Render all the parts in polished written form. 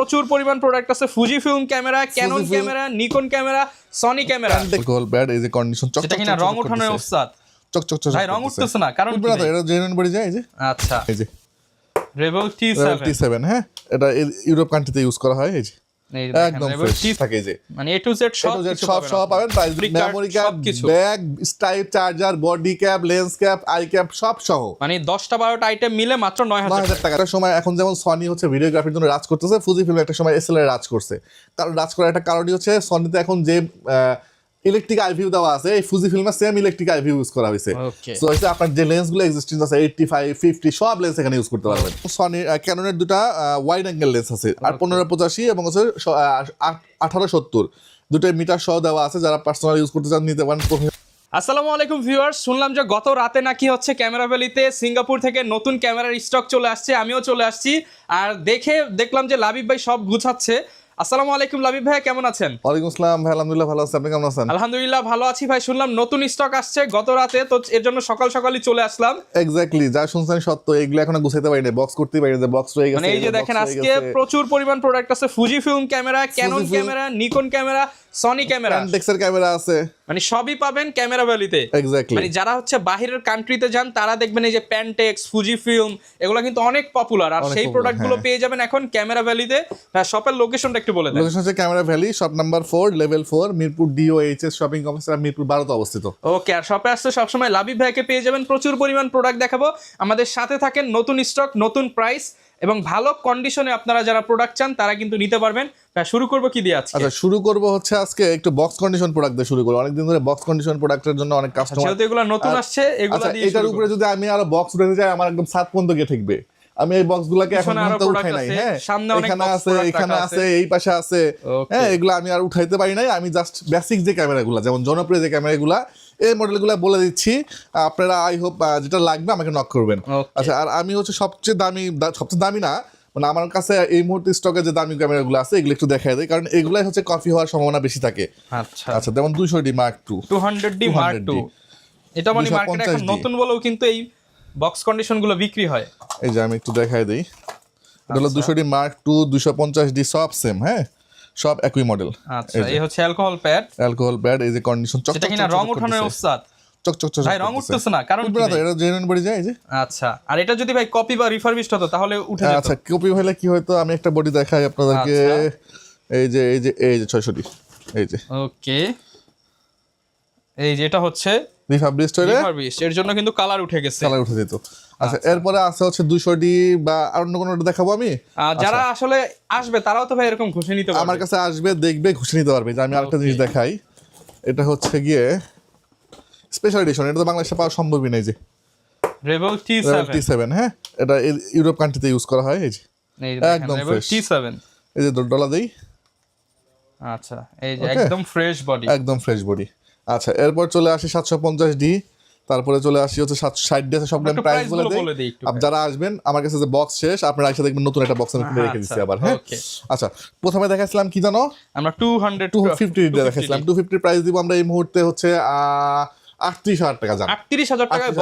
প্রচুর পরিমাণ প্রোডাক্ট আছে। Fuji film camera, Canon camera, Nikon camera, Sony camera. Alcohol bad এই যে কন্ডিশন চক সেটা কিনা রং ওঠানোর ওস্তাদ। চক চক চক ভাই রং উঠতেছে না কারণ কি? এটা জেনুইন বডি যায় এই যে। আচ্ছা এই যে রেভেল T7 হ্যাঁ, এটা ইউরোপ কান্ট্রিতে ইউজ করা হয়। এই যে এই একদম ফ্রেশ থাকে যে, মানে A to Z সব পাবেন। Price memory cap, bag, স্টাইপ, charger, body cap, lens cap, I cap সব সহ, মানে 10টা 12টা আইটেম মিলে মাত্র 9000 টাকা। একটা সময় এখন যেমন সনি হচ্ছে ভিডিওগ্রাফির জন্য রাজ করতেছে, ফুজি ফিল্ম একটা সময় এসএলআর রাজ করছে। কারণ রাজ করার একটা কারণই হচ্ছে সনিতে এখন যে ইলেকট্রিক আই ভিউ দেওয়া আছে, এই ফুজি ফিল্মে same electric eye view use করা হয়েছে। সো হচ্ছে আপনার যে লেন্সগুলো এক্সিস্টেন্স আছে 85, 50 সব লেন্স এখানে ইউজ করতে পারবেন। সনি ক্যাননের দুটো ওয়াইড অ্যাঙ্গেল লেন্স আছে, আর 15-85 এবং হচ্ছে 18-70 দুটো মিটার সহ দেওয়া আছে। যারা পার্সোনাল ইউজ করতে চান নিতে পারেন। আসসালামু আলাইকুম ভিউয়ার্স, শুনলাম যে গত রাতে নাকি হচ্ছে ক্যামেরা ভ্যালিতে সিঙ্গাপুর থেকে নতুন ক্যামেরার স্টক চলে আসছে। আমিও চলে আসছি আর দেখলাম যে লাবিব ভাই সব গুছাচ্ছে। আসসালামু আলাইকুম লাবিব ভাই, কেমন আছেন? ওয়ালাইকুম আসসালাম ভাই, আলহামদুলিল্লাহ ভালো আছি, আপনি কেমন আছেন? আলহামদুলিল্লাহ ভালো আছি ভাই। শুনলাম নতুন স্টক আসছে গত রাতে, তো এর জন্য সকালই চলে আসলাম। এক্স্যাক্টলি, যা শুনছেন সত্য। এগুলো এখনো গুছাইতে পারিনি, বক্স করতে পারিনি, যে বক্স রয়ে গেছে। মানে এই যে দেখেন আজকে প্রচুর পরিমাণ প্রোডাক্ট আছে। Fuji film camera, Canon camera, Nikon camera, Sony camera, প্যান্টেক্সের ক্যামেরা আছে, মানে সবই পাবেন ক্যামেরা ভ্যালিতে। এক্স্যাক্টলি, মানে যারা হচ্ছে বাহিরের কান্ট্রিতে যান তারা দেখবেন এই যে প্যান্টেক্স, ফুজি ফিল্ম এগুলো কিন্তু অনেক পপুলার, আর সেই প্রোডাক্টগুলো পেয়ে যাবেন এখন ক্যামেরা ভ্যালিতে। শপের লোকেশনটা একটু বলে দেন। লোকেশন হচ্ছে camera valley, shop number 4, level 4, Mirpur DOHS shopping complex, Mirpur 12 তে অবস্থিত। ওকে, আর শপে আসতে সবসময় লাবিব ভাইকে পেয়ে যাবেন। প্রচুর পরিমাণ প্রোডাক্ট দেখাবো, আমাদের সাথে থাকেন। নতুন স্টক, নতুন প্রাইস এবং ভালো কন্ডিশনে আপনারা যারা প্রোডাক্ট চান তারা কিন্তু নিতে পারবেন। শুরু করব কি দিয়ে আজকে? আচ্ছা, শুরু করব হচ্ছে আজকে একটু বক্স কন্ডিশন প্রোডাক্ট দিয়ে শুরু করব। অনেকদিন ধরে বক্স কন্ডিশন প্রোডাক্টের জন্য অনেক কাস্টমার, যেহেতু এগুলো নতুন আসছে এগুলো দিয়ে এটার উপরে যদি আমি আরো বক্স উঠাতে যাই আমার একদম 7 পর্যন্ত গিয়ে ঠেকবে। আমি এই বক্সগুলোকে এখন পর্যন্ত উঠাই নাই। হ্যাঁ, এখানে আছে, এখানে আছে, এই পাশে আছে। হ্যাঁ, এগুলো আমি আর উঠাইতে পারি নাই। আমি জাস্ট বেসিক যে ক্যামেরাগুলো, যেমন জনপ্রিয় যে ক্যামেরাগুলো, এই মডেলগুলো বলে দিচ্ছি। আপনারা আই হোপ যেটা লাগবে আমাকে নক করবেন। আচ্ছা, আর আমি হচ্ছে সবচেয়ে দামি না, মানে আমার কাছে এই মুহূর্তে স্টকে যে দামি ক্যামেরাগুলো আছে এগুলো একটু দেখাই দেয়, কারণ এগুলাই হচ্ছে কপি হওয়ার সম্ভাবনা বেশি থাকে। আচ্ছা, যেমন 200D Mark II, 200D Mark II, এটা মানে মার্কেটে এখন নতুন বলেও কিন্তু এই বক্স কন্ডিশন গুলো বিক্রি হয়। এই যে আমি একটু দেখাই দেই, এটা হলো 200D Mark II, 250D সব সেম। হ্যাঁ, সব একই মডেল। আচ্ছা, এই হচ্ছে অ্যালকোহল প্যাড, এই যে কন্ডিশন চক চক, সেটা কিনা রং ওঠানোর ওস্তাদ। চক চক চক ভাই রং উঠতেছে না কারণ কি? এটা জেনুইন বডি যায় এই যে। আচ্ছা, আর এটা যদি ভাই কপি বা রিফারবিশড হতো তাহলে উঠে যেত। আচ্ছা, কপি হলে কি হতো, আমি একটা বডি দেখাই আপনাদেরকে। এই যে 600D, এই যে। ওকে, এই যে এটা হচ্ছে রিফারবিশড, এর জন্য কিন্তু কালার উঠে গেছে, কালার উঠে যেত। আচ্ছা, এরপরে আছে হচ্ছে 200D বা আর অন্য কোনটা দেখাবো আমি। যারা আসলে আসবে তারাও তো ভাই এরকম ঘুষে নিতে পারবে, আমার কাছে আসবে, দেখবে, ঘুষে নিতে পারবে। যে আমি আরেকটা জিনিস দেখাই, এটা হচ্ছে গিয়ে স্পেশাল এডিশন, এটা তো বাংলাদেশে পাওয়া সম্ভবই নাই। যে রেভেল T7, হ্যাঁ, এটা ইউরোপ কান্ট্রিতে ইউজ করা হয়। এই যে একদম ফ্রেশ T7, এই যে ডলা দেই। আচ্ছা, এই যে একদম ফ্রেশ বডি, একদম ফ্রেশ বডি। আচ্ছা, এরপর চলে আসি 750D, তারপরে চলে আসি হচ্ছে 760D আছে। সবগুলো প্রাইস বলে দেই। আপনি যারা আসবেন, আমার কাছে যে বক্স শেষ, আপনারা এসে দেখবেন নতুন একটা বক্স আমি কিনে রেখে দিচ্ছি আবার। হ্যাঁ, আচ্ছা, প্রথমে দেখাইছিলাম কি জানো, আমরা 250 দেখাইছিলাম। 250 প্রাইস দিব আমরা এই মুহূর্তে হচ্ছে 38,000 টাকা। 38,000 টাকায়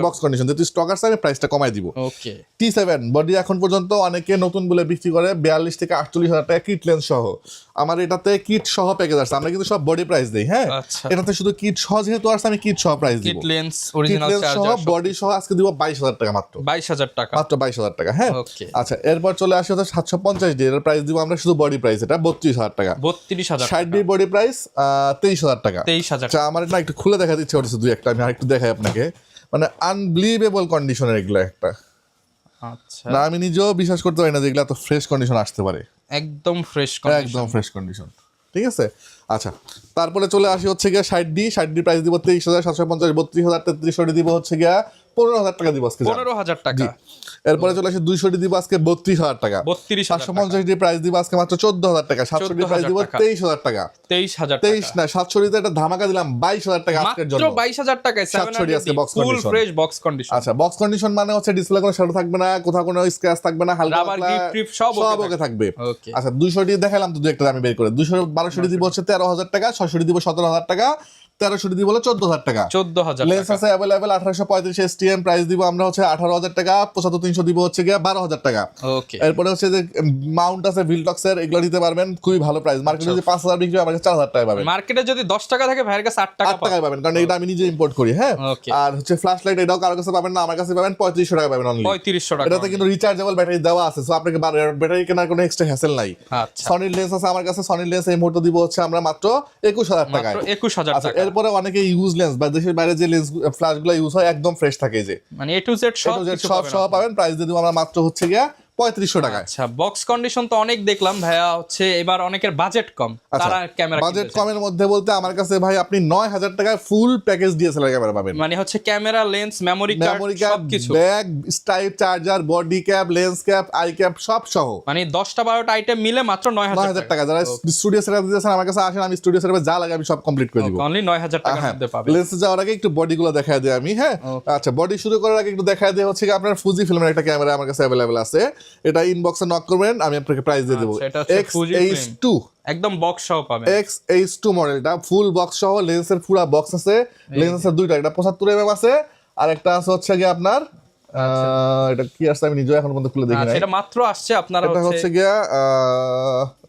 বক্স কন্ডিশন, যেহেতু স্টক আছে আমি প্রাইসটা কমাই দিব। ওকে, T7 বডি এখন পর্যন্ত অনেকে নতুন বলে বিক্রি করে 42 থেকে 48,000 টাকা কিট লেন্স সহ। আমার এটাতে কিট সহ প্যাকেজ আছে, আমরা কিন্তু সব বডি প্রাইস দেই। হ্যাঁ, এটাতে শুধু কিট সহ যেহেতু আছে আমি কিট সহ প্রাইস দিব। কিট লেন্স অরিজিনাল চার্জার সহ বডি সহ আজকে দিব 22,000 টাকা, মাত্র 22,000 টাকা। হ্যাঁ, আচ্ছা, এরপর চলে আসে হচ্ছে 750D, এর প্রাইস দিব আমরা শুধু বডি প্রাইস, এটা 32,000 টাকা। 60D বডি প্রাইস 23,000 টাকা। আচ্ছা, আমার এটা একটু খুলে দেখা দিচ্ছে ওটা দুই একটা, আমি আরেকটু দেখাই আপনাকে। মানে আনবিলিভেবল কন্ডিশনের এগুলা একটা। আচ্ছা, না আমি নিজেও বিশ্বাস করতে পারি না যে এগুলা তো ফ্রেশ কন্ডিশন আসতে পারে। একদম ফ্রেশ কন্ডিশন, ঠিক আছে। আচ্ছা, তারপরে চলে আসি হচ্ছে গিয়া 60D প্রাইস দিব 23,750, 32,000, 33,000 দিব হচ্ছে গিয়া 15,000 টাকা দিব আজকে, 15,000 টাকা। এরপরে চলে আসি 200D দিব আজকে 32,000 টাকা। 750D প্রাইস দিব আজকে মাত্র 14,000 টাকা। 700D প্রাইস দিব 23,000 টাকা। 23 না, 700D তে একটা ধামাকা দিলাম 22,000 টাকা আজকের জন্য। মাত্র 22,000 টাকায় 700D আজকে বক্স ফুল কন্ডিশন, ফ্রেশ বক্স কন্ডিশন। আচ্ছা, বক্স কন্ডিশন মানে হচ্ছে ডিসপ্লে কোনো শ্যাডো থাকবে না, কোথাও কোনো স্ক্র্যাচ থাকবে না, হালকা রাবার গ্রিপ সব ওকে থাকবে। আচ্ছা, 200D দেখালাম তো দুই একটা আমি বের করে। 1200D দিব হচ্ছে 13,000 টাকা, 600D দিব 17,000 টাকা, 1300 দিব হলো 14000 টাকা। 14000 টাকা। লেন্স আছে अवेलेबल 1835 STM, প্রাইস দিব আমরা হচ্ছে 18000 টাকা। 75300 দিব হচ্ছে গিয়া 12000 টাকা। ওকে। এরপরে হচ্ছে যে মাউন্ট আছে ভিলটক্স এর, এগুলো নিতে পারবেন, খুবই ভালো প্রাইস। মার্কেটে যদি 5000 বিক্রি হয় আমার কাছে 4000 টাকা পাবেন। মার্কেটে যদি 10 টাকা থাকে ভাইয়ের কাছে 8 টাকা পাবেন, কারণ এটা আমি নিজে ইম্পোর্ট করি। হ্যাঁ, আর হচ্ছে ফ্ল্যাশ লাইট, এটাও কারো কাছে পাবেন না, আমার কাছে পাবেন 3500 টাকা পাবেন অনলি। 3500 টাকা। এটাতে কিন্তু রিচার্জেবল ব্যাটারি দেওয়া আছে, সো আপনাকে ব্যাটারি কেনার কোনো এক্সট্রা হ্যাসেল নাই। আচ্ছা। সনির লেন্স আছে আমার কাছে, সনির লেন্স এই মুহূর্তে দিব হচ্ছে আমরা মাত্র 21000 টাকায়। মাত্র 21000 আচ্ছা, টাকা। এরপরে অনেকে ইউজ লেন্স বা দেশের বাইরে যে লেন্স ফ্ল্যাশগুলো ইউজ হয় একদম ফ্রেশ থাকে, যে মানে A to Z সব সহ পাবেন। প্রাইস দিয়ে দিব আমরা মাত্র হচ্ছে গিয়া 3500 টাকা। আচ্ছা, বক্স কন্ডিশন তো অনেক দেখলাম ভাইয়া, হচ্ছে এবার অনেকের বাজেট কম, তারা ক্যামেরা বাজেট কমের মধ্যে বলতে আমার কাছে ভাই আপনি 9000 টাকায় ফুল প্যাকেজ ডিএসএলআর ক্যামেরা পাবেন। মানে হচ্ছে ক্যামেরা, লেন্স, মেমরি কার্ড, সবকিছু, bag, স্টাইপ, charger, body cap, lens cap, I cap সব সহ, মানে 10টা 12টা আইটেম মিলে মাত্র 9000 টাকা। যারা স্টুডিও সেটআপ দিতেছেন আমার কাছে আসেন, আমি স্টুডিও সেটআপে যা লাগে আমি সব কমপ্লিট করে দিব। অনলি 9000 টাকার মধ্যে পাবেন। লেন্স যাওয়ার আগে একটু বডিগুলো দেখায় দিই আমি। হ্যাঁ, আচ্ছা, বডি শুরু করার আগে একটু দেখায় দিই হচ্ছে আপনার ফুজি ফিল্মের একটা ক্যামেরা আমার কাছে अवेलेबल আছে। এটা ইনবক্সে নক করবেন, আমি আপনাকে প্রাইস দিয়ে দেব। XH2 একদম বক্স সহ পাবেন। XH2 মডেলটা ফুল বক্স সহ, লেন্সের পুরো বক্স আছে। লেন্স আছে দুইটা, একটা 75 mm আছে আর একটা আছে হচ্ছে গিয়ে আপনার এটা কি আসছে আমি নিজে এখন পর্যন্ত খুলে দেখি না। এটা মাত্র আসছে, আপনারা এটা হচ্ছে গিয়া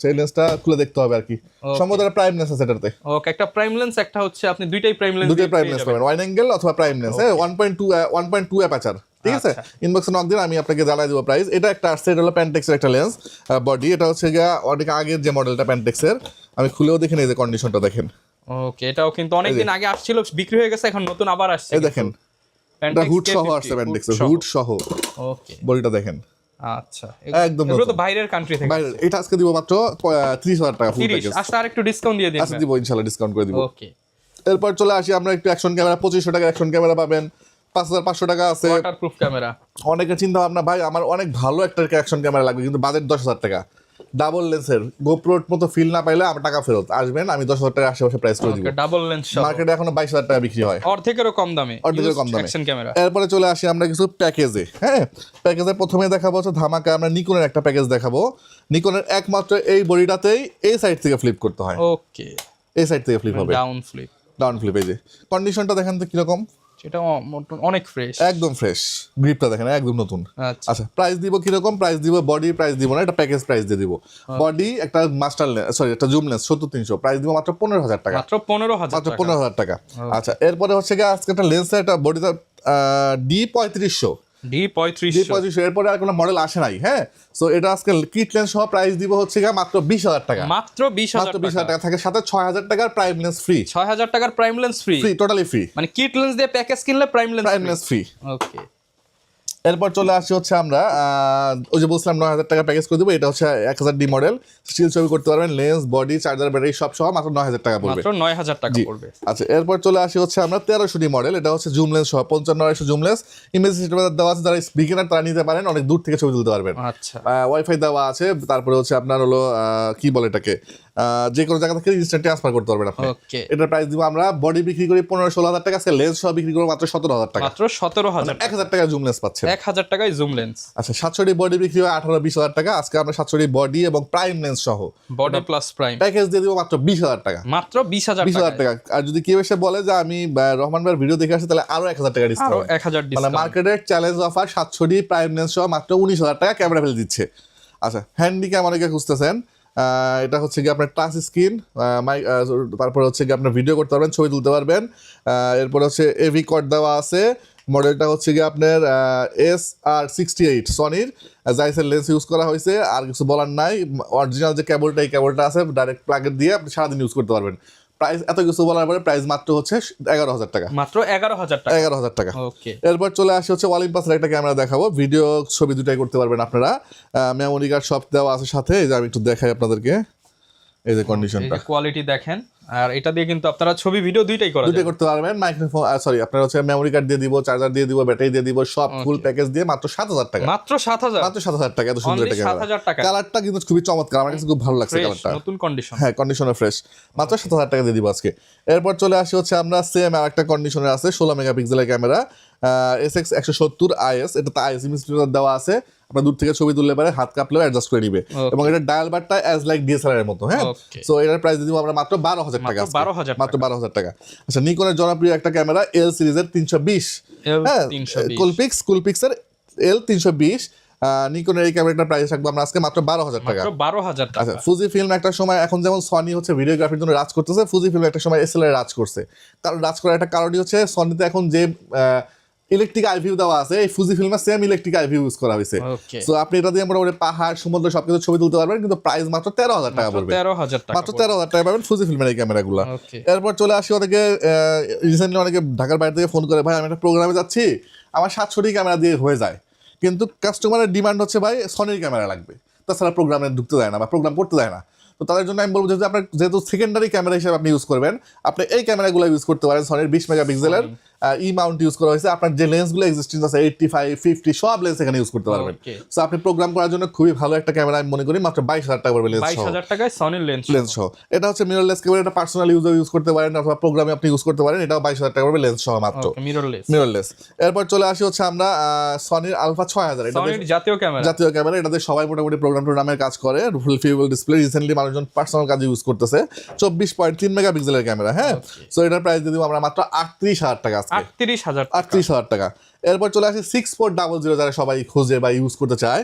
এই লেন্সটা খুলে দেখতে হবে আর কি। সম্ভবত এটা প্রাইম লেন্স আছে এটাতে। ওকে, একটা প্রাইম লেন্স, একটা হচ্ছে আপনি দুইটাই প্রাইম লেন্স পাবেন, ওয়াইড অ্যাঙ্গেল অথবা প্রাইম লেন্স। 1.2 অ্যাপারচার, ঠিক আছে। ইনবক্সে নক দিন, আমি আপনাকে জানাই দেব প্রাইস। এটা একটা আসছে, এটা হলো প্যান্টেক্সের একটা লেন্স বডি। এটা হচ্ছে গিয়া অনেক আগের যে মডেলটা প্যান্টেক্সের, আমি খুলেও দেখেন, এই যে কন্ডিশনটা দেখেন। ওকে, এটাও কিন্তু অনেকদিন আগে আসছিল, বিক্রি হয়ে গেছে, এখন নতুন আবার আসছে। এই দেখেন, এটা হুড সহ আসছে, প্যান্টেক্সের হুড সহ। ওকে, বডিটা দেখেন। আচ্ছা, একদম এগুলো তো বাইরের কান্ট্রি থেকে। এটা আজকে দিব মাত্র 30000 টাকা ফুল প্যাকেজ। আচ্ছা, আরেকটু ডিসকাউন্ট দিয়ে দিন। আচ্ছা, দিব ইনশাআল্লাহ, ডিসকাউন্ট করে দিব। ওকে, এরপর চলে আসি আমরা একটু অ্যাকশন ক্যামেরা। 2500 টাকা অ্যাকশন ক্যামেরা পাবেন। 5500 টাকা আছে ওয়াটারপ্রুফ ক্যামেরা। অনেকের চিন্তা ভাবনা, ভাই আমার অনেক ভালো একটা অ্যাকশন ক্যামেরা লাগবে, কিন্তু বাজেট 10000 টাকা। ডাবল লেন্সের গোপ্রোর মতো ফিল না পাইলে আমার টাকা ফেরত আসবেন, আমি 10000 টাকা আশেপাশে প্রাইস করে দিব। ডাবল লেন্স মার্কেটে এখনো 22000 টাকা বিক্রি হয়, অর্ধেকেরও কম দামে। Action camera. এরপরে চলে আসি আমরা কিছু প্যাকেজে। হ্যাঁ, প্যাকেজে প্রথমে দেখাবো হচ্ছে ধামাকা, আমরা নিকনের একটা প্যাকেজ দেখাবো। নিকনের একমাত্র এই বডিটাতেই এই সাইড থেকে ফ্লিপ করতে হয়। ওকে, এই সাইড থেকে ফ্লিপ হবে, ডাউন ফ্লিপ। Down flip. এই যে কন্ডিশনটা দেখেন তো কিরকম, সেটা অনেক ফ্রেশ, একদম ফ্রেশ। গ্রিপটা দেখেন একদম নতুন। আচ্ছা, আচ্ছা, প্রাইস দিব কিরকম? প্রাইস দিব বডি প্রাইস দিব না, এটা প্যাকেজ প্রাইস দিয়ে দিব। বডি একটা মাস্টার সরি একটা জুম লেন্স 70300, প্রাইস দিব মাত্র 15000 টাকা। মাত্র 15000 টাকা। আচ্ছা, এরপরে হচ্ছে গিয়ে আজকে একটা লেন্স, একটা বডিটা D3500। এরপরে আর কোনো মডেল আসে নাই। হ্যাঁ, সো এটা আজকে কিট লেন্স সহ প্রাইস দিব হচ্ছে গিয়ে মাত্র 20000 টাকা। মাত্র 20000 টাকা থাকে, সাথে 6000 টাকার প্রাইম লেন্স ফ্রি। 6000 টাকার prime lens free, totally free. মানে কিট লেন্স দিয়ে প্যাকেজ কিনলে প্রাইম লেন্স ফ্রি। ওকে, এরপর চলে আসি হচ্ছে আমরা ওই যে বলছিলাম 9000 টাকা প্যাকেজ করে দেবো। এটা হচ্ছে 1000D মডেল, স্টিল ছবি করতে পারবেন, লেন্স, বডি, চার্জার, ব্যাটারি সব সহ মাত্র 9000 টাকা পড়বে। মাত্র 9000 টাকা পড়বে। আচ্ছা, এরপর চলে আসি হচ্ছে আমরা 1300D মডেল। এটা হচ্ছে জুম লেন্স সহ 55 জুম লেন্স, ইমেজ সিস্টেম দেওয়া আছে, যারা বিগিনার তারা নিতে পারেন, অনেক দূর থেকে ছবি তুলতে পারবেন। আচ্ছা, ওয়াইফাই দেওয়া আছে, তারপরে হচ্ছে আপনার হলো কি বলে এটাকে, যে কোনো জায়গা থেকে ইনস্ট্যান্ট ট্রান্সফার করতে পারবেন আপনি। ওকে, এটার প্রাইস দিব আমরা, বডি বিক্রি করি 15-16 টাকা, আজকে লেন্স সহ বিক্রি করবো মাত্র 17000 টাকা। মাত্র 17000, 1000 টাকা জুম লেন্স পাচ্ছেন, 1000 টাকায় জুম লেন্স। আচ্ছা, 700D বডি বিক্রি হয় 18-20 টাকা, আজকে আমরা 700D বডি এবং প্রাইম লেন্স সহ বডি প্লাস প্রাইম প্যাকেজ দিয়ে দিব মাত্র 20000 টাকা। মাত্র 20000 টাকা। আর যদি কেউ এসে বলে যে আমি রহমান ভাইয়ের ভিডিও দেখে আসি, তাহলে আরো 1000 টাকা ডিসকাউন্ট। 1000 মানে ডিসকাউন্ট। মার্কেটের challenge offer 700D prime lens সহ মাত্র 19000 টাকা ক্যামেরা ফেলে দিচ্ছে। আচ্ছা, হ্যান্ডি ক্যাম অনেকে খুঁজতেছেন, এটা হচ্ছে কি আপনার টাচ স্ক্রিন, তারপরে হচ্ছে কি আপনার ভিডিও করতে পারবেন, ছবি তুলতে পারবেন। এরপর হচ্ছে এভি কর্ড দেওয়া আছে। মডেলটা হচ্ছে কি আপনার SR68 সনির জাইসের লেন্স ইউজ করা হয়েছে, আর কিছু বলার নাই। অরিজিনাল যে কেবলটা, এই কেবলটা আছে, ডাইরেক্ট প্লাগে দিয়ে আপনি সারাদিন ইউজ করতে পারবেন। প্রাইস এত কিছু বলার পরে প্রাইস মাত্র হচ্ছে 11000 টাকা। মাত্র 11000 টাকা। 11000 টাকা। ওকে, এরপর চলে আসে হচ্ছে অলিম্পাসের একটা ক্যামেরা দেখাবো, ভিডিও ছবি দুটাই করতে পারবেন আপনারা। মেমোরি কার্ড সব দেওয়া আছে সাথে, এই যে আমি একটু দেখাই আপনাদেরকে, এই যে কন্ডিশনটা, এই যে কোয়ালিটি দেখেন। আর এটা দিয়ে কিন্তু আপনারা ছবি ভিডিও দুইটাই করতে পারবেন। মাইক্রোফোন সরি আপনার হচ্ছে মেমোরি কার্ড দিয়ে দিব, চার্জার দিয়ে দিব, ব্যাটারি দিয়ে দিব, সব ফুল প্যাকেজ দিয়ে মাত্র 7000 টাকা। মাত্র 7000 টাকা। এত সুন্দর একটা ক্যামেরা, 7000 টাকা। কালারটা কিন্তু খুবই চমৎকার, আমার কাছে খুব ভালো লাগছে কালারটা, নতুন কন্ডিশন। হ্যাঁ, কন্ডিশনার ফ্রেশ, মাত্র 7000 টাকা দিয়ে দিব আজকে। এরপর চলে আসি হচ্ছে আমরা সেম আরেকটা কন্ডিশনার আছে, 16 মেগাপিক্সেলের ক্যামেরা, SX170 IS। এটা তো IS ইমেজ দেওয়া আছে, আপনার দূর থেকে ছবি তুললে পারে, হাত কাঁপলেও অ্যাডজাস্ট করে নিবে। এবং এটা ডায়াল বারটা অ্যাজ লাইক ডিএসএলআর এর মতো। হ্যাঁ, সো এটার প্রাইস দিব আমরা মাত্র 12,000 টাকা, মাত্র 12,000 টাকা। আচ্ছা, নিকনের জনপ্রিয় একটা ক্যামেরা এল সিরিজের 320, হ্যাঁ, কুলপিক্স এর এল 320। নিকনের এই ক্যামেরাটার প্রাইস রাখবো আমরা আজকে মাত্র 12,000 টাকা। আচ্ছা, ফুজি ফিল্ম একটা সময়, এখন যেমন সনি হচ্ছে ভিডিওগ্রাফির জন্য রাজ করতেছে, ফুজি ফিল্ম একটা সময় এসএলআর রাজ করছে। কারণ রাজ করার একটা কারণই হচ্ছে সনিতে এখন যে ইলেকট্রিক আইভিউ দেওয়া আছে, এই ফুজি ফিল্মে সেম ইলেকট্রিক আইভিউ ইউজ করা হয়েছে। সো আপনি এটা দিয়ে মোটামুটি পাহাড়, সমুদ্র সবকিছু ছবি তুলতে পারবেন, কিন্তু প্রাইস মাত্র 13,000 টাকা পড়বে, মাত্র 13,000 টাকা পাবেন ফুজি ফিল্মের এই ক্যামেরাগুলো। এরপর চলে আসি ওদেরকে, রিসেন্টলি অনেকে ঢাকার বাইরে থেকে ফোন করে, ভাই আমি একটা প্রোগ্রামে যাচ্ছি, আমার 700 ক্যামেরা দিয়ে হয়ে যায়, কিন্তু কাস্টমারের ডিমান্ড হচ্ছে ভাই সনির ক্যামেরা লাগবে, তাছাড়া প্রোগ্রামে ঢুকতে দেয় না বা প্রোগ্রাম করতে দেয় না। তো তাদের জন্য আমি বলবো, যেহেতু আপনার যেহেতু সেকেন্ডারি ক্যামেরা হিসেবে আপনি ইউজ করবেন, আপনি এই ক্যামেরাগুলো ইউজ করতে পারেন। সনির 20 মেগাপিক্সেলের ই মাউন্ট ইউজ করা হয়েছে। আপনার যে লেন্সগুলো এক্সিস্টেন্স আছে 85, 50 সব লেন্স এখানে ইউজ করতে পারবেন। সো আপনি প্রোগ্রাম করার জন্য খুবই ভালো একটা ক্যামেরা আমি মনে করি, মাত্র 22,000 টাকা পড়বে লেন্স সহ। 22,000 টাকায় সনির লেন্স সহ। এটা হচ্ছে মিররলেস ক্যামেরা, এটা পার্সোনাল ইউজ করতে পারেন অথবা প্রোগ্রামে আপনি ইউজ করতে পারেন। এটাও 22,000 টাকা পড়বে লেন্স সহ মাত্র, মিররলেস। এরপর চলে আসি হচ্ছে আমরা সনির আলফা 6000, এটা জাতীয় ক্যামেরা। এটাতে সবাই মোটামুটি প্রোগ্রাম টোগ্রামের কাজ করে। ফুল ফিউল ডিসপ্লে, রিসেন্টলি মানুষজন পার্সোনাল কাজে ইউজ করতেছে। 24.3 মেগাপিক্সেলের ক্যামেরা। হ্যাঁ, সো এটার প্রাইস দিয়ে দিব আমরা মাত্র 38,000 টাকা আজকে, 38,000 টাকা। এরপর চলে আসি 6400, যারা সবাই খোঁজে বা ইউজ করতে চায়,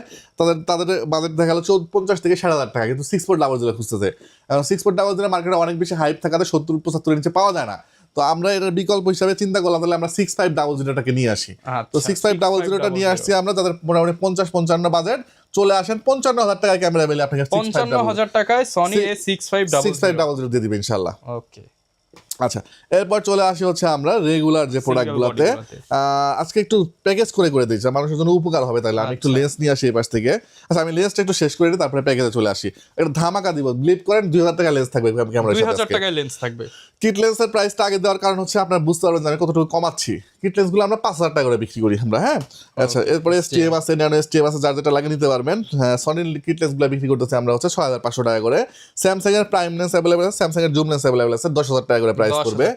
তাদের বাজেট দেখা গেল 50 থেকে 60,000 টাকা, কিন্তু 6400 খুঁজতেছে। এখন 6400 মার্কেটে অনেক বেশি হাইপ থাকাতে 70-75 নিচে পাওয়া যায় না। তো আমরা এটার বিকল্প হিসাবে চিন্তা করলাম, তাহলে আমরা 6500টাকে নিয়ে আসি। তো 6500টা নিয়ে আসছি আমরা, যাদের মোটামুটি 50-55 বাজেট, চলে আসেন 55,000 টাকায় ক্যামেরা মিলে আপনাকে 55,000 টাকায় সনি A6500 দিয়ে দিবে ইনশাআল্লাহ। ওকে, আচ্ছা, এরপর চলে আসি হচ্ছে আমরা রেগুলার যে প্রোডাক্টগুলোতে। আজকে একটু প্যাকেজ করে দিয়েছি, মানুষের জন্য উপকার হবে, তাহলে আমি একটু লেন্স নিয়ে আসি এই পাশ থেকে। আচ্ছা, আমি লেন্সটা একটু শেষ করে দিই, তারপরে প্যাকেজে চলে আসি। একটা ধামাকা দিব, বিলিভ করেন 2,000 টাকা লেন্স থাকবে ক্যামেরার সাথে। 2,000 টাকায় লেন্স থাকবে। কিট লেন্সের প্রাইসটা আগে দেওয়ার কারণ হচ্ছে আপনারা বুঝতে পারবেন যে আমি কতটুকু কমাচ্ছি। কিট লেন্সগুলো আমরা 5,000 টাকা করে বিক্রি করি আমরা। হ্যাঁ, আচ্ছা, এরপরে এসটিএম আছে, ন্যানো এসটিএম আছে, যার যেটা লাগে নিতে পারবেন। হ্যাঁ, সনির কিট লেন্সগুলো বিক্রি করতেছে আমরা হচ্ছে 6,500 টাকা করে। স্যামসাং এর প্রাইম লেন্স অ্যাভেলেবল আছে, স্যামসাং এর জুম লেন্স অ্যাভেলেবল আছে, 10,000 টাকা করে প্রাইস পড়বে।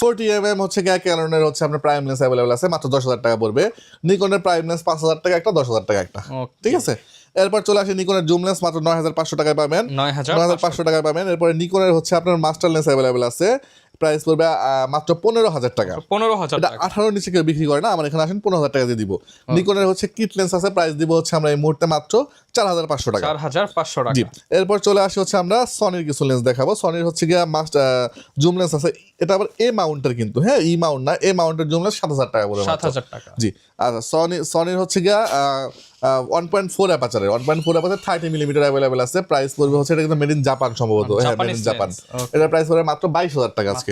40mm হচ্ছে ক্যাননের হচ্ছে আপনার প্রাইম লেন্স অ্যাভেলেবল আছে, মাত্র 10,000 টাকা পড়বে। নিকনের প্রাইম লেন্স 5,000 টাকা একটা, 10,000 টাকা একটা। ঠিক আছে, এরপর চলে আসে নিকনের জুম লেন্স, মাত্র 9,500 টাকায় পাবেন, 9,500 টাকায় পাবেন। এরপরে নিকনের হচ্ছে আপনার মাস্টার লেন্স অ্যাভেলেবল আছে, প্রাইস পড়বে মাত্র 15,000 টাকা। 15,000 টাকা, 18 নিচে কেউ বিক্রি করে না, আমার এখানে আসেন 15,000 টাকা দিয়ে দিব। নিকনের হচ্ছে কিট লেন্স আছে, প্রাইস দিব হচ্ছে আমরা এই মুহূর্তে মাত্র 4,500 টাকা, 4,500 টাকা। জি, এরপর চলে আসে হচ্ছে আমরা সনির কিছু লেন্স দেখাবো। সনির হচ্ছে গিয়া জুম লেন্স আছে, এটা আবার এ মাউন্টের, কিন্তু হ্যাঁ ই মাউন্ট না, এ মাউন্টের জুম লেন্স 7,000 টাকা পড়বে, 7,000 টাকা। জি, আচ্ছা, সনির হচ্ছে গিয়া 1.4 অ্যাপাচারের 30mm অ্যাভেলেবল আছে, প্রাইস পড়বে হচ্ছে, এটা কিন্তু মেড ইন জাপান সম্ভবত। হ্যাঁ, মেড ইন জাপান। এটার প্রাইস পড়বে মাত্র 22,000 টাকা আজকে,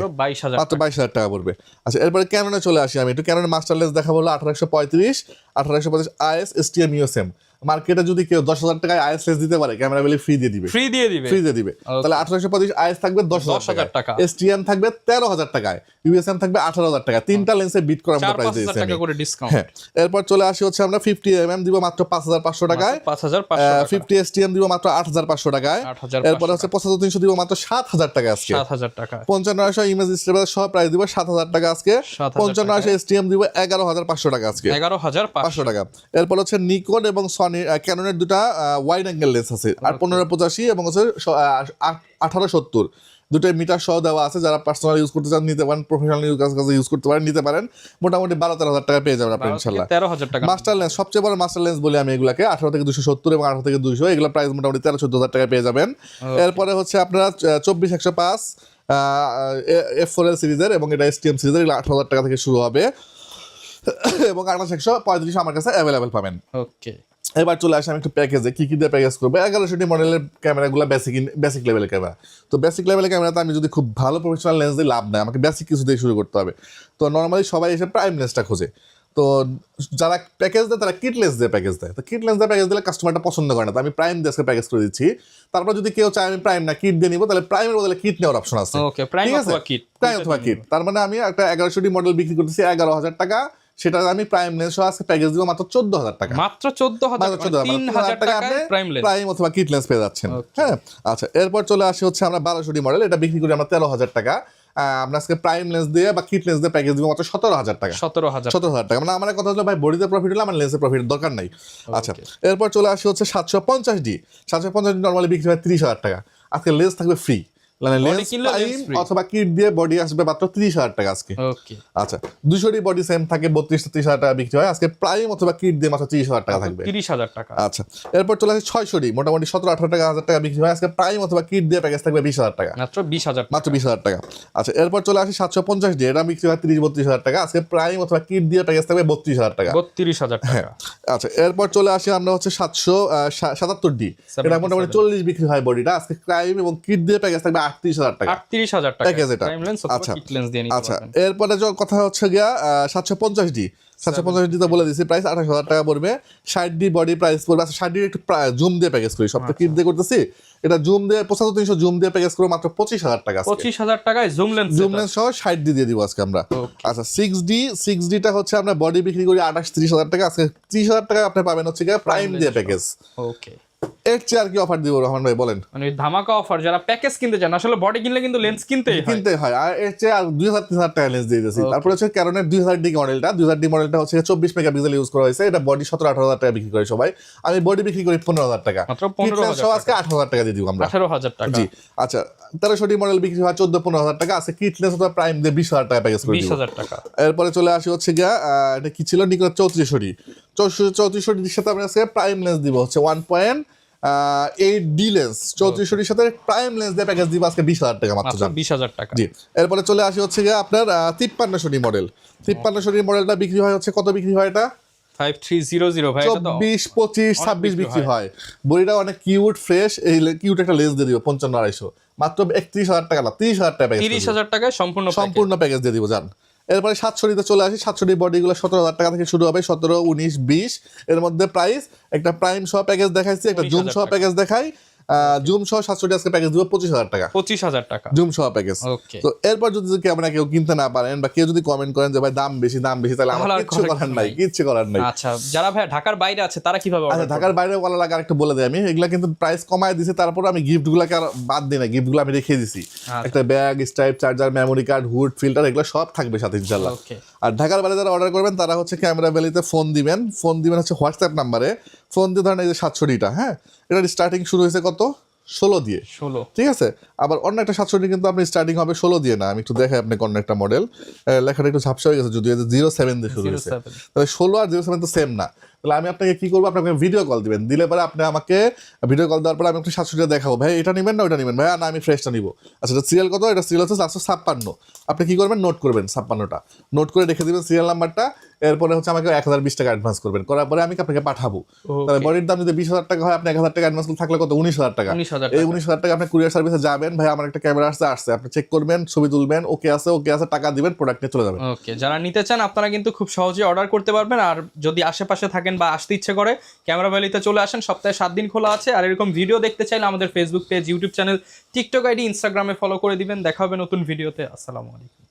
মাত্র 22,000 টাকা পড়বে। আচ্ছা, এরপরে ক্যাননে চলে আসি। আমি একটু ক্যাননের মাস্টার লেন্স দেখাবো, 1835 IS STM USM। মার্কেটে যদি কেউ 10,000 টাকায় আইএস লেন্স দিতে পারে, ক্যামেরা বলে ফ্রি দিয়ে দিবে। তাহলে 1825 আইএস থাকবে 10,000 টাকা, এসটিএম থাকবে 13,000 টাকায়, ইউএসএম থাকবে 18,000 টাকা। তিনটা লেন্সে বিট করার মতো প্রাইস দিয়েছে। হ্যাঁ, এরপর চলে আসি হচ্ছে আমরা 50mm দিব মাত্র 5,500 টাকায়, 50 এসটিএম দিব মাত্র 8,500 টাকায়। এরপর হচ্ছে 75-300 দিব মাত্র 7,000 টাকা আজকে, 5500 ইমেজ স্টেবল সহ প্রাইস দিব 7,000 টাকা আজকে, 5500 এসটিএম দিব 11,500 টাকা আজকে, 11,500 টাকা। এরপর হচ্ছে নিকন এবং ক্যাননের দুটা ওয়াইড অ্যাঙ্গেল লেন্স আছে, 1585 এবং হচ্ছে 1870, দুটোই মিটার সহ দেওয়া আছে। যারা পার্সোনাল ইউজ করতে চান নিতে পারেন, প্রফেশনাল কাজে ইউজ করতে পারেন নিতে পারেন। মোটামুটি 12-13,000 টাকা পেয়ে যাবেন আপনি ইনশাআল্লাহ। 13,000 টাকা মাস্টার লেন্স, সবচেয়ে বড় মাস্টার লেন্স বলি আমি এগুলাকে, 18 থেকে 270 এবং 18 থেকে 200, এগুলো প্রাইস মোটামুটি 13-14,000 টাকা পেয়ে যাবেন। এরপরে হচ্ছে আপনারা 24-105 F4L সিরিজের এবং এটা STM সিরিজের, এগুলো 18,000 টাকা থেকে শুরু হবে এবং 28-135 আমার কাছে অ্যাভেলেবেল পাবেন। ওকে, এবার চলে আসে আমি একটু প্যাকেজে কি দিয়ে প্যাকেজ করবো। 1100 মডেলের ক্যামেরাগুলো বেসিক লেভেলের ক্যামেরা। তো বেসিক লেভেলের ক্যামেরাতে আমি যদি খুব ভালো প্রফেশনাল লেন্স দিয়ে লাভ নেয়, আমাকে বেসিক কিছু দিয়ে শুরু করতে হবে। তো নর্মালি সবাই এসে প্রাইম লেন্সটা খোঁজে। তো যারা প্যাকেজ দেয় তারা কিট লেন্স দিয়ে প্যাকেজ দেয়। তো কিট লেন্স দিয়ে প্যাকেজ দিলে কাস্টমারটা পছন্দ করে না, তো আমি প্রাইম দিয়ে প্যাকেজ করে দিচ্ছি। তারপর যদি কেউ চায় আমি প্রাইম না কিট দিয়ে নিবো, তাহলে প্রাইমের বদলে কিট নেওয়ার অপশন আছে। প্রাইম অথবা কিট। তার মানে আমি একটা 1100 মডেল বিক্রি করতেছি 11,000 টাকা, সেটা আমি প্রাইম লেন্স সহ আজকে প্যাকেজ দিব মাত্র 14,000 টাকা, মাত্র 14,000 টাকা আপনি প্রাইম অথবা কিট লেন্স পেয়ে যাচ্ছেন। হ্যাঁ, আচ্ছা, এরপর চলে আসি হচ্ছে আমরা 1200 মডেল, এটা বিক্রি করি আমরা 13,000 টাকা। আমরা আজকে প্রাইম লেন্স দিয়ে বা কিট লেন্স দিয়ে প্যাকেজ দিব মাত্র 17,000 টাকা। 17,000 টাকা। মানে আমার কথা হলো ভাই বডিতে প্রফিট হলো আমার লেন্সে প্রফিট দরকার নাই। আচ্ছা, এরপর চলে আসি হচ্ছে 750D। 750D নরমালি বিক্রি হয় 30,000 টাকা। আজকে লেন্স থাকবে ফ্রি, মানে লেন্স প্রাইম অথবা কিট দিয়ে বডি আসবে মাত্র 30,000 টাকা আজকে। আচ্ছা, 200D বডি সেম থাকে 32-30,000 টাকা বিক্রি হয়, আজকে প্রাইম অথবা কিট দিয়ে মাত্র 30,000 টাকা থাকবে। 30,000 টাকা। আচ্ছা, এরপর চলে আসে 600D, মোটামুটি 17-18 টাকা 1000 টাকা বিক্রি হয়, আজকে প্রাইম অথবা কিট দিয়ে প্যাকেজ থাকবে 20,000 টাকা, মাত্র 20,000 টাকা। আচ্ছা, এরপর চলে আসি 750D, এটা বিক্রি হয় 30-32,000 টাকা, আজকে প্রাইম অথবা কিট দিয়ে প্যাকেজ থাকবে 32,000 টাকা। 32,000 টাকা। আচ্ছা, এরপর চলে আসি আমরা হচ্ছে 777D, এটা মোটামুটি 40 বিক্রি হয় বডিটা, আজকে প্রাইম এবং কিট দিয়ে প্যাকেজ থাকবে 38,000 টাকা। 38,000 টাকা প্যাকেজ এটা। আচ্ছা, কিট লেন্স দিয়ে নিতে আচ্ছা, পারবেন। এরপরে যে কথা হচ্ছে গিয়া 750D। 750D তো বলে দিছি প্রাইস 28,000 টাকা পড়বে। 60D বডি প্রাইস পড়বে। আচ্ছা, 60D একটু জুম দিয়ে প্যাকেজ করি, সব তো কিট দিয়ে করতেছি, এটা জুম দিয়ে 75-300 জুম দিয়ে প্যাকেজ করে মাত্র 25,000 টাকা। 25,000 টাকায় জুম লেন্স সহ 60D দিয়ে দিব আজকে আমরা। আচ্ছা, 6D টা হচ্ছে আমরা বডি বিক্রি করি 28-30,000 টাকা, আজকে 30,000 টাকা আপনি পাবেন হচ্ছে গিয়া প্রাইম দিয়ে প্যাকেজ। ওকে, এর চেয়ে আর কি অফার দিব রহমান ভাই বলেন? মানে ধামাকা অফার, যারা প্যাকেজ কিনতে চান, আসলে বডি কিনলে কিন্তু লেন্স কিনতে হয়, আর এর চেয়ে আর 2,000-3,000 টাকা লেন্স দিয়ে দিয়েছি। তারপরে হচ্ছে ক্যাননের 2000D মডেলটা, 2000D মডেলটা হচ্ছে 24 মেগাপিক্সেল ইউজ করা হয়েছে, এটা বডি 17-18,000 টাকা বিক্রি করে সবাই, আমি বডি বিক্রি করি 15,000 টাকা, মাত্র 15,000 সহ আজকে 18,000 টাকা দিয়ে দিব আমরা। 18,000 টাকা। জি। আচ্ছা, 1300D মডেল বিক্রি হয় 14-15,000 টাকা, আছে কিট লেন্স অথবা প্রাইম দিয়ে 20,000 টাকা প্যাকেজ করে দিব। 20,000 টাকা। এরপরে চলে আসি হচ্ছে গিয়া এটা কি ছিল, নিকন 3400D সাথে আমরা আজকে প্রাইম লেন্স দিব হচ্ছে 1.8D লেন্স, 3400D সাথে প্রাইম লেন্স দিয়ে প্যাকেজ দিব আজকে 20,000 টাকা মাত্র। 20,000 টাকা। জি। এরপরে চলে আসি হচ্ছে গিয়া আপনার 5300D মডেল। 5300D মডেলটা বিক্রি হয় হচ্ছে, কত বিক্রি হয় এটা? 5300 ভাই, এটা তো 24, 25, 26 বিক্রি হয়। বডিটা অনেক কিউট ফ্রেশ, এই কিউট একটা লেন্স দিয়ে দিব 55-250, মাত্র 31,000 টাকা না 30,000 টাকা প্যাকেজ। 30,000 টাকায় সম্পূর্ণ প্যাকেজ দিয়ে দিব জান। এরপরে 700D চলে আসি। 700D বডিগুলো 17,000 টাকা থেকে শুরু হবে, 17, 19, 20 এর মধ্যে প্রাইস। একটা প্রাইম সহ প্যাকেজ দেখাইছি, একটা জুম সহ প্যাকেজ দেখাই। জুম সহ 700D আজকে প্যাকেজ দিব 25,000 টাকা। 25,000 টাকা জুম সহ প্যাকেজ। তো এরপর যদি ক্যামেরা কেউ কিনতে না পারেন বা কেউ যদি কমেন্ট করেন যে ভাই দাম বেশি, তাহলে আমার কিচ্ছু করার নাই। আচ্ছা, যারা ভাই ঢাকার বাইরে আছে তারা কিভাবে অর্ডার করবে? ঢাকার বাইরে ওয়ালা লাগে আরেকটু বলে দেই, আমি এগুলা কিন্তু প্রাইস কমায় দিছি, তারপর আমি গিফটগুলোকে আর বাদ দিই না, গিফটগুলো আমি রেখে দিছি। একটা bag, stripe, charger, memory card, hood, filter, এগুলো সব থাকবে সাথে ইনশাআল্লাহ। আর ঢাকার বাইরে যারা অর্ডার করবেন তারা হচ্ছে ক্যামেরা ভ্যালিতে ফোন দিবেন হচ্ছে হোয়াটসঅ্যাপ নাম্বারে, ফোন দিয়ে ধরেন এই যে 700D, হ্যাঁ, এটার স্টার্টিং শুরু হয়েছে কত? 16 দিয়ে। 16, ঠিক আছে। আবার অন্য একটা 700D কিন্তু আপনি স্টার্টিং হবে 16 দিয়ে না, আমি একটু দেখাই আপনাকে অন্য একটা মডেল, লেখাটা একটু ঝাপসা হয়ে গেছে, যদিও 07 দিয়ে শুরু হয়েছে, তাহলে 16 আর 07 তো সেম না। তাহলে আমি আপনাকে কি করবো, আপনাকে ভিডিও কল দিবেন, দিলে পরে আপনি আমাকে ভিডিও কল দেওয়ার পরে আমি একটু 700D দেখাবো, ভাই এটা নেবেন না ওইটা নেবেন, ভাই না আমি ফ্রেশটা নিবো। আচ্ছা, এটা সিরিয়াল কত? এটা সিরিয়াল হচ্ছে 456। আপনি কি করবেন, নোট করবেন 56টা, নোট করে রেখে দিবেন সিরিয়াল নাম্বারটা। এরপরে হচ্ছে আমাকে 1020 টাকা অ্যাডভান্স করবেন, করার পরে আমি আপনাকে পাঠাবো। তাহলে বডির দাম যদি 20,000 টাকা হয়, আপনি 1000 টাকা অ্যাডভান্স থাকলে কত? 19,000 টাকা। এই 19,000 টাকা আপনি কুরিয়ার সার্ভিসে যাবেন, ভাই আমার একটা ক্যামেরা আসছে, আপনি চেক করবেন, ছবি তুলবেন, ওকে আছে টাকা দিবেন, প্রোডাক্ট নিয়ে চলে যাবেন। ওকে, যারা নিতে চান আপনারা কিন্তু খুব সহজে অর্ডার করতে পারবেন। আর যদি আশেপাশে থাকেন বা আসতে ইচ্ছে করে, ক্যামেরা ভ্যালিতে চলে আসেন, সপ্তাহে 7 দিন খোলা আছে। আর এরকম ভিডিও দেখতে চাইলে আমাদের Facebook page, YouTube channel, TikTok ID, ইনস্টাগ্রামে ফলো করে দিবেন। দেখা হবে নতুন ভিডিওতে। আসসালামু আলাইকুম।